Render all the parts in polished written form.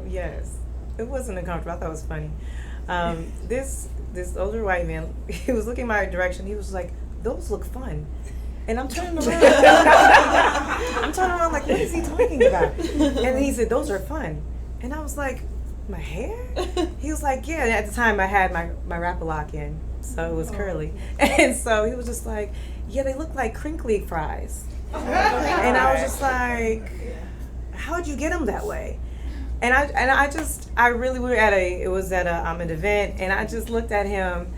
Yes. It wasn't uncomfortable. I thought it was funny. This older white man, he was looking my direction. He was like, "Those look fun." And I'm turning around. I'm turning around like, what is he talking about? And then he said, "Those are fun." And I was like, "My hair?" He was like, "Yeah." And at the time, I had my wrap lock in, so it was curly. And so he was just like, "Yeah, they look like crinkly fries." And I was just like, "How'd you get them that way?" And I really, we were at an event, and I just looked at him,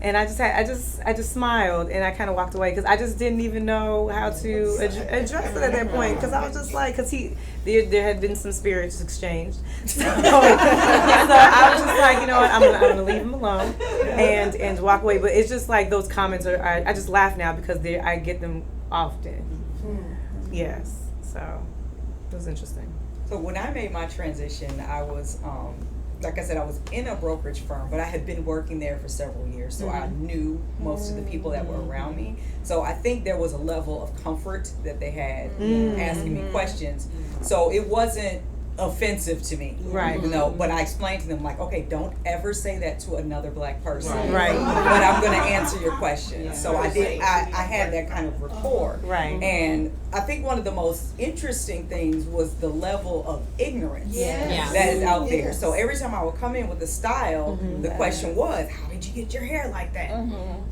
and I just smiled, and I kind of walked away because I just didn't even know how to address it at that point, because I was just like, there had been some spirits exchanged, so I was just like, you know what, I'm gonna leave him alone and walk away. But it's just like those comments I just laugh now because I get them often. Yes, so it was interesting. So when I made my transition, I was, like I said, I was in a brokerage firm, but I had been working there for several years, so I knew most of the people that were around me. So I think there was a level of comfort that they had asking me questions. So it wasn't offensive to me, right? But I explained to them, like, okay, don't ever say that to another black person, right? But I'm going to answer your question. So I had that kind of rapport, right? And I think one of the most interesting things was the level of ignorance that is out there. So every time I would come in with a style, the question was, how did you get your hair like that?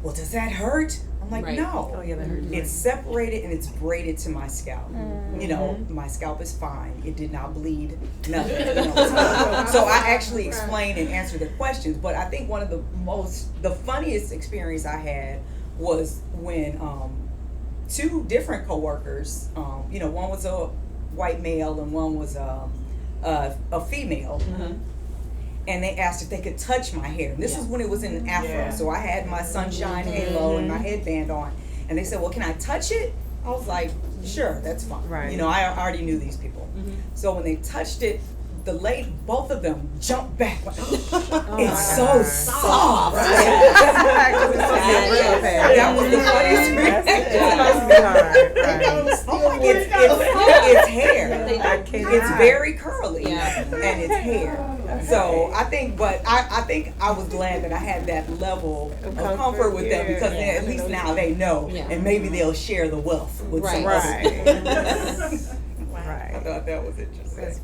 Well, does that hurt? I'm like, no. Oh, yeah, that hurts. It's separated and it's braided to my scalp. My scalp is fine. It did not bleed, nothing. So I actually explained and answered the questions. But I think one of the funniest experience I had was when two different coworkers, one was a white male and one was a female. And they asked if they could touch my hair. And this is when it was in an afro. So I had my sunshine halo and my headband on. And they said, well, can I touch it? I was like, sure, that's fine. Right. I already knew these people. So when they touched it, both of them jumped back. Like, it's so soft. That was the funniest It's hair. It's very curly, and it's hair. So I think I was glad that I had that level of comfort with them, because at least now they know, and maybe they'll share the wealth with some. Right. I thought that was interesting.